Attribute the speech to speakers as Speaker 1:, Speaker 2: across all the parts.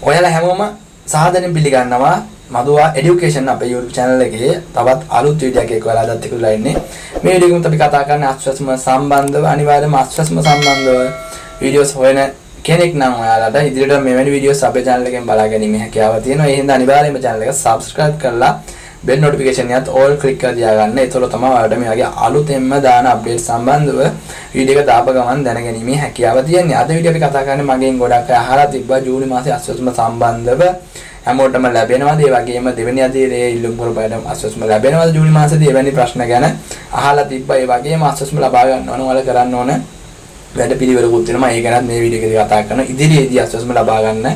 Speaker 1: ඔයාලා හැමෝම සාදරයෙන් පිළිගන්නවා මදුවා এডুকেෂන් අපේ YouTube channel එකේ තවත් අලුත් වීඩියෝ එකක් ඔයාලට එක්කලා ඉන්නේ. මේ වීඩියෝ එකෙන් අපි කතා කරන්නේ ආශ්වාසම සම්බන්ධව අනිවාර්යයෙන්ම ආශ්වාසම සම්බන්ධව වීඩියෝස් හොයන කෙනෙක් නම් ඔයාලට ඉදිරියට මෙවැනි වීඩියෝස් අපේ channel එකෙන් බලා ගැනීම හැකියාව තියෙනවා. ඒ හින්දා අනිවාර්යයෙන්ම channel එක subscribe කරලා bell notification එකත් all click කරලා තියාගන්න. ඒතකොට තමයි ඔයාලට මේ වගේ අලුතෙන්ම දාන update සම්බන්ධව වීඩියෝ එක දාප ගමන් දැනගැනීමේ හැකියාව තියෙන්නේ. අද වීඩියෝ අපි කතා කරන්නේ මගෙන් ගොඩක් අය අහලා තිබ්බා ජූනි මාසේ ආශ්වාසම සම්බන්ධව හැමෝටම ලැබෙනවද? ඒ වගේම දෙවෙනි අදියරේ ඉල්ලුම් කරපුවාට ආශ්වාසම ලැබෙනවද ජූනි මාසේදී? එවැනි ප්‍රශ්න ගැන අහලා තිබ්බා. ඒ වගේම ආශ්වාසම ලබා ගන්න ඕන වල කරන්න ඕන වැඩ පිළිවෙලකුත් තියෙනවා. ඒ ගැනත් මේ වීඩියෝ එකේදී කතා කරනවා. ඉදිරියේදී ආශ්වාසම ලබා ගන්න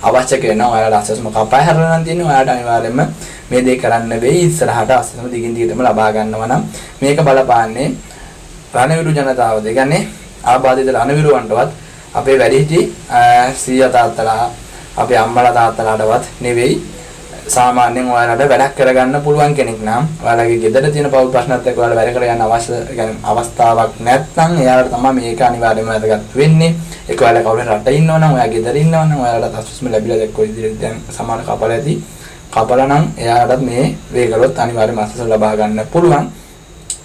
Speaker 1: අවශ්‍ය කරනවා. ඔයාලට ආශ්වාසම කපා හැරලා නම් තියෙනවා. ඔයාලට අනිවාර්යයෙන්ම මේ දේ කරන්න වෙයි. ඉස්සරහට ආශ්වාසම දිගින් දිගටම ලබා ගන්නවා නම් මේක බලපාන්නේ රණවිරු ජනතාවද. ඒ කියන්නේ ආබාධිත රණවිරුවන්ටවත් අපේ වැඩිහිටි සීයා තාත්තලා අපේ අම්මලා තාත්තලාටවත් නෙවෙයි. සාමාන්‍යයෙන් ඔයාලට වැඩක් කරගන්න පුළුවන් කෙනෙක් නම් ඔයාලගේ ගෙදර තියෙන පවුල් ප්‍රශ්නත් එක්ක ඔයාලා වැඩ කරගන්න අවශ්‍ය අවස්ථාවක් නැත්නම් එයාලට තමයි මේක අනිවාර්යයෙන්ම වැදගත් වෙන්නේ. ඒක ඔයාලා කවුරුහරි රට ඉන්නවනම් ඔයා ගෙදර ඉන්නවනම් ඔයාලට ආශ්වාසම ලැබිලා දැක්ක ඔය විදිහට දැන් සමාන කපලා ඇති. කපලා නම් එයාලටත් මේ වේගලොත් අනිවාර්යයෙන්ම ආශ්වාසම ලබා ගන්න පුළුවන්.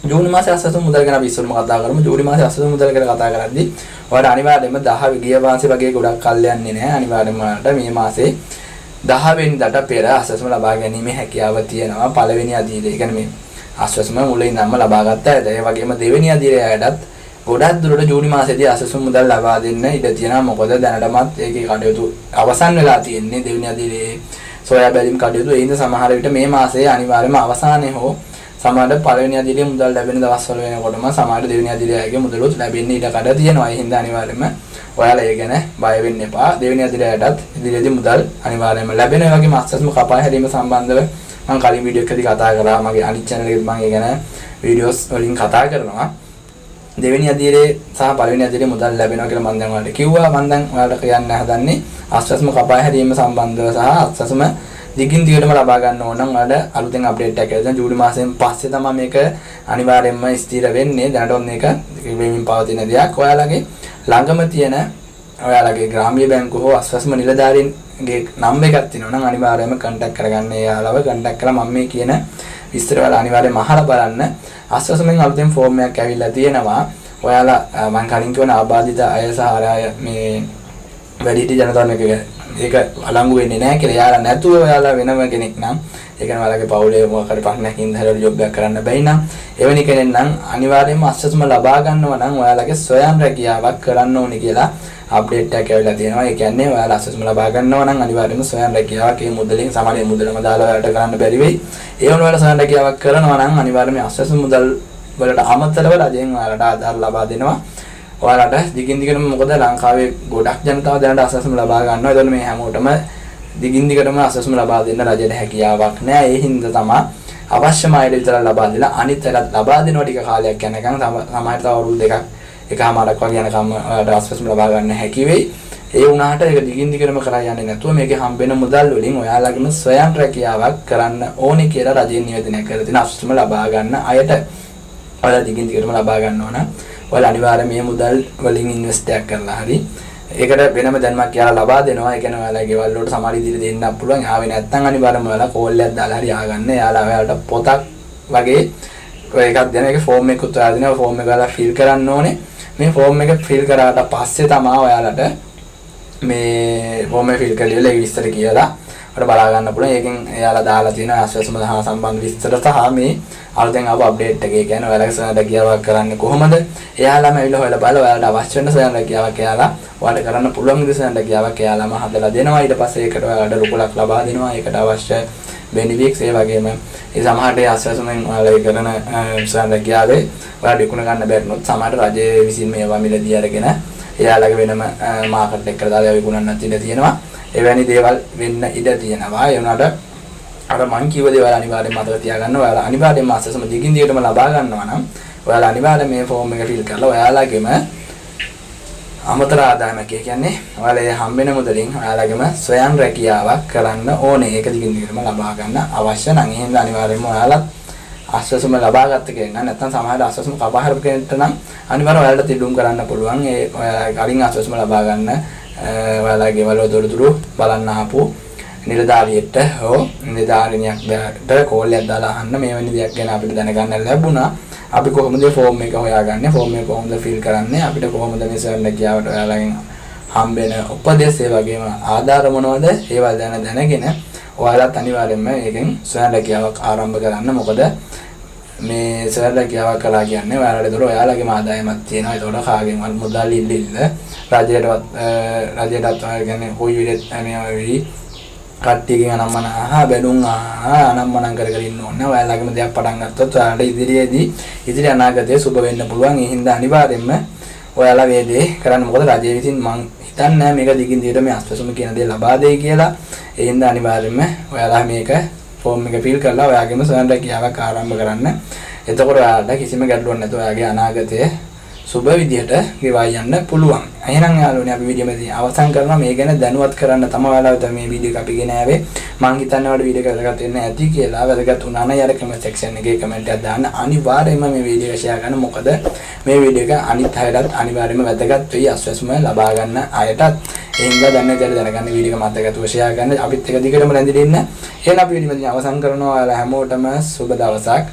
Speaker 1: ජූනි මාසේ ආශ්වාසම මුදල් ගැන අපි ඉස්සරම කතා කරමු. ජූනි මාසේ ආශ්වාසම මුදල් ගැන කතා කරද්දී ඔයාලට අනිවාර්යයෙන්ම 10 ගිය මාසේ වගේ ගොඩක් කල් යන්නේ නැහැ. අනිවාර්යයෙන්ම ඔයාලට මේ මාසේ 10 වෙනිදාට පෙර ආශ්වාසම ලබා ගැනීමේ හැකියාව තියෙනවා. පළවෙනි අදියරේ. ඒ කියන්නේ මේ ආශ්වාසම මුලින් ඉඳන්ම ලබා ගත්තා. ඒ වගේම දෙවෙනි අදියරේටත් ගොඩක් දුරට ජූනි මාසේදී ආශ්වාසම මුදල් ලබා දෙන්න ඉඩ තියෙනවා. මොකද දැනටමත් ඒකේ කටයුතු අවසන් වෙලා තියෙන්නේ දෙවෙනි අදියරේ සොයා බැලීම් කටයුතු. ඒ හින්දා සමහර විට මේ මාසයේ අනිවාර්යයෙන්ම අවසානයේ හෝ සමහරවිට පළවෙනි අදියරේ මුදල් ලැබෙන දවස්වල වෙනකොටම සමහර දෙවෙනි අදියරේගේ මුදලුත් ලැබෙන්න ඉඩ කඩ තියෙනවා. ඒ හින්දා අනිවාර්යයෙන්ම ඔයාලා ඒ ගැන බය වෙන්න එපා. දෙවෙනි අදියරේටත් ඉදිරියේදී මුදල් අනිවාර්යයෙන්ම ලැබෙන. ඒ වගේම ආශ්වාසම කපා හැරීම සම්බන්ධව මම කලින් වීඩියෝ එකකදී කතා කරා. මගේ අනිත් channel එකේ මම ඒ ගැන වීඩියෝස් වලින් කතා කරනවා. දෙවෙනි අදියරේ සහ පළවෙනි අදියරේ මුදල් ලැබෙනවා කියලා මම දැන් ඔයාලට කිව්වා. මම දැන් ඔයාලට කියන්න හදන්නේ ආශ්වාසම කපා හැරීම සම්බන්ධව සහ ආශ්වාසම දිගින් දිගටම ලබා ගන්න ඕන නම් ඔයාලට අලුතෙන් අප්ඩේට් එකක් ඇවිල්ලා ජූලි මාසයෙන් පස්සේ තමයි මේක අනිවාර්යයෙන්ම ස්ථිර වෙන්නේ. දැනටම මේක වෙමින් පවතින දෙයක්. ඔයාලගේ ළඟම තියෙන ඔයාලගේ ග්‍රාමීය බැංකුව හෝ ආශ්වාසම නිලධාරීන්ගේ නම්බර් එකක් තියෙනවා නම් අනිවාර්යයෙන්ම කන්ටැක්ට් කරගන්න. එයාලව කන්ටැක්ට් කරලා මම මේ කියන විස්තර වල අනිවාර්යයෙන්ම අහලා බලන්න. ආශ්වාසමෙන් අලුතෙන් ෆෝම් එකක් ඇවිල්ලා තියෙනවා. ඔයාලා මම කලින් කියන ආබාධිත අය සහ අය මේ වැඩිහිටි ජනතාව මේක ඒක අලංගු වෙන්නේ නැහැ කියලා. එයාලා නැතුව ඔයාලා වෙනම කෙනෙක් නම් ඒ කියන්නේ ඔයාලගේ පවුලේ මොකක් හරි ප්‍රශ්නයක් ඉඳලා ජොබ් එකක් කරන්න බැයි නම් එවැනි කෙනෙක් නම් අනිවාර්යයෙන්ම ආශ්වාසම ලබා ගන්නවා නම් ඔයාලගේ ස්වයං රැකියාවක් කරන්න ඕනේ කියලා අප්ඩේට් එකක් ඇවිල්ලා තියෙනවා. ඒ කියන්නේ ඔයාලා ආශ්වාසම ලබා ගන්නවා නම් අනිවාර්යයෙන්ම ස්වයං රැකියාවක් ඒ මුදලින් සමාජයේ මුදලම දාලා ඔයාලට කරන්න බැරි වෙයි. ඒ වුණ ඔයාලා ස්වයං රැකියාවක් කරනවා නම් අනිවාර්යයෙන්ම ආශ්වාස මුදල් වලට අමතරව රජයෙන් ඔයාලට ආධාර ලබා දෙනවා. ඔයාලට දිගින් දිගටම මොකද ලංකාවේ ගොඩක් ජනතාව දැනට ආශ්වාසම ලබා ගන්නවා. ඒතකොට මේ හැමෝටම දිගින් දිගටම ආශ්වාසම ලබා දෙන්න රජයට හැකියාවක් නැහැ. ඒ හින්දා තමයි අවශ්‍යම අයට විතර ලබා දෙලා අනිත් අයට ලබා දෙනවා ටික කාලයක් යනකම් සමහරට අවුරුදු දෙකක් එකමාරක් වගේ යනකම් ඔයාලට ආශ්වාසම ලබා ගන්න හැකි වෙයි. ඒ වුණාට ඒක දිගින් දිගටම කරා යන්නේ නැතුව මේකේ හම්බෙන මුදල් වලින් ඔයාලගේම ස්වයං රැකියාවක් කරන්න ඕනේ කියලා රජයෙන් නිවේදනය කරලා තියෙන ආශ්වාසම ලබා ගන්න අයට ඔයාලා දිගින් දිගටම ලබා ගන්න ඕන. ඔයාලා අනිවාර්යයෙන් මේ මුදල් වලින් ඉන්වෙස්ට් එකක් කරලා හරි ඒකට වෙනම දැනුමක් යාලා ලබා දෙනවා. ඒ කියන්නේ ඔයාලා ගෙවල් වලට සමහර ඉදිරිය දෙන්නත් පුළුවන්. ආවේ නැත්නම් අනිවාර්යයෙන්ම ඔයාලා කෝල් එකක් දාලා හරි ආගන්න. යාලා ඔයාලට පොතක් වගේ එකක් දෙන එක ෆෝම් එකක් උත්තරා දෙනවා. ෆෝම් එක ඔයාලා ෆිල් කරන්න ඕනේ. මේ ෆෝම් එක ෆිල් කරාට පස්සේ තමයි ඔයාලට මේ ෆෝම් එක ෆිල් කරලා ඒක විස්තර කියලා අපිට බලා ගන්න පුළුවන්. ඒකෙන් එයාලා දාලා තියෙන ආශ්වාසම සහ සම්බන්ධ විස්තර සහ මේ අලුතෙන් ආව අප්ඩේට් එක. ඒ කියන්නේ ඔයාලගේ ස්වයං රැකියාවක් කරන්නේ කොහොමද? එයාලාම ඇවිල්ලා හොයලා බලලා ඔයාලට අවශ්‍ය වෙන ස්වයං රැකියාවක් එයාලා ඔයාලට කරන්න පුළුවන් විදිහ ස්වයං රැකියාවක් එයාලාම හදලා දෙනවා. ඊට පස්සේ ඒකට ඔයාලට රුකුලක් ලබා දෙනවා. ඒකට අවශ්‍ය බෙනිෆිට්ස් ඒ වගේම ඒ සමහරට ආශ්වාසමෙන් ඔයාලා කරන ස්වයං රැකියාවේ ඔයාලට විකුණ ගන්න බැරිනොත් සමහරට රජයේ විසින් මේවා මිලදී අරගෙන එයාලගේ වෙනම මාකට් එකකට දාලා විකුණන්නත් ඉඩ තියෙනවා. එවැනි දේවල් වෙන්න ඉඩ තියෙනවා. ඒ වුණාට අර මං කිව්ව දේවල් අනිවාර්යයෙන්ම මතක තියාගන්න. ඔයාලා අනිවාර්යයෙන්ම ආශ්වාසම දිගින් දිගටම ලබා ගන්නවා නම් ඔයාලා අනිවාර්යයෙන් මේ ෆෝම් එක ෆිල් කරලා ඔයාලගේම අමතර ආදායමක් කියන්නේ ඔයාලා හම්බෙන මුදලින් ඔයාලගේම ස්වයං රැකියාවක් කරන්න ඕනේ. ඒක දිගින් දිගටම ලබා ගන්න අවශ්‍ය නම් එහෙනම් අනිවාර්යයෙන්ම ඔයාලා ආශ්වාසම ලබා ගන්න කෙනෙක් නැත්නම් සමහර ආශ්වාසම කපා හරපු කෙනෙක්ට නම් අනිවාර්යයෙන් ඔයාලට තිඩුම් කරන්න පුළුවන්. ඒ ඔයාලා කලින් ආශ්වාසම ලබා ගන්න ඔයාලගේ වල දොරතුරු බලන්න ආපු නිලධාරියෙක්ට හෝ නිලධාරිනියක්ට කෝල් එකක් දාලා අහන්න මේ වැනි දෙයක් ගැන අපිට දැනගන්න ලැබුණා. අපි කොහොමද ෆෝම් එක හොයාගන්නේ? ෆෝම් එක කොහොමද ෆිල් කරන්නේ? අපිට කොහොමද මේ සර්ලක් කියාවට ඔයාලගෙන් හම්බෙන උපදෙස් ඒ වගේම ආධාර මොනවද? ඒවා දැනගෙන ඔයාලත් අනිවාර්යයෙන්ම මේකෙන් සර්ලක් කියාවක් ආරම්භ කරන්න. මොකද මේ සර්ලක් කියාවක් කළා කියන්නේ ඔයාලට දොර ඔයාලගේම ආදායමක් තියෙනවා. ඒතකොට කාගෙන්වත් මුදල් ඉල්ල රජයටත් කියන්නේ කොයි විදිහට මේ කට්ටියගෙන් අනම්මන බැලුම් අනම්මනම් කර ඉන්න ඕනේ. ඔයාලගේම දෙයක් පටන් ගත්තොත් ඔයාලට ඉදිරි අනාගතයේ සුබ වෙන්න පුළුවන්. ඒ හින්දා අනිවාර්යයෙන්ම ඔයාලා මේ දේ කරන්න. මොකද රජය විසින් මං හිතන්නේ මේක දිගින් දිගට මේ අස්වැසුම කියන දේ ලබා දෙයි කියලා. ඒ හින්දා අනිවාර්යයෙන්ම ඔයාලා මේක ෆෝම් එක ෆිල් කරලා ඔයාගේම සර්ලක් කියාවක් ආරම්භ කරන්න. එතකොට ඔයාලට කිසිම ගැටලුවක් නැතුව ඔයාගේ අනාගතයේ සුබ විදියට ගෙවා යන්න පුළුවන්. එහෙනම් යාළුවනේ අපි වීඩියෝ මේක අවසන් කරනවා. මේ ගැන දැනුවත් කරන්න තමයි ඔයාලට මේ වීඩියෝ එක අපි ගෙන ආවේ. මම හිතන්නේ ඔයාලට වීඩියෝ එක වැදගත් වෙන්න ඇති කියලා. වැදගත් වුණා නම් යාර කමෙන්ට් සෙක්ෂන් එකේ කමෙන්ට් එකක් දාන්න. අනිවාර්යයෙන්ම මේ වීඩියෝ එක ෂෙයා කරන්න. මොකද මේ වීඩියෝ එක අනිත් අයටත් අනිවාර්යයෙන්ම වැදගත් වෙයි. අස්වැසුම ලබා ගන්න අයටත්. ඒ හින්දා දැනගන්න වීඩියෝ එක මතකතුව ෂෙයා කරන්න. අපිත් එක දිගටම රැඳිලා ඉන්න. එහෙනම් අපි වීඩියෝ එක අවසන් කරනවා. ඔයාලා හැමෝටම සුබ දවසක්.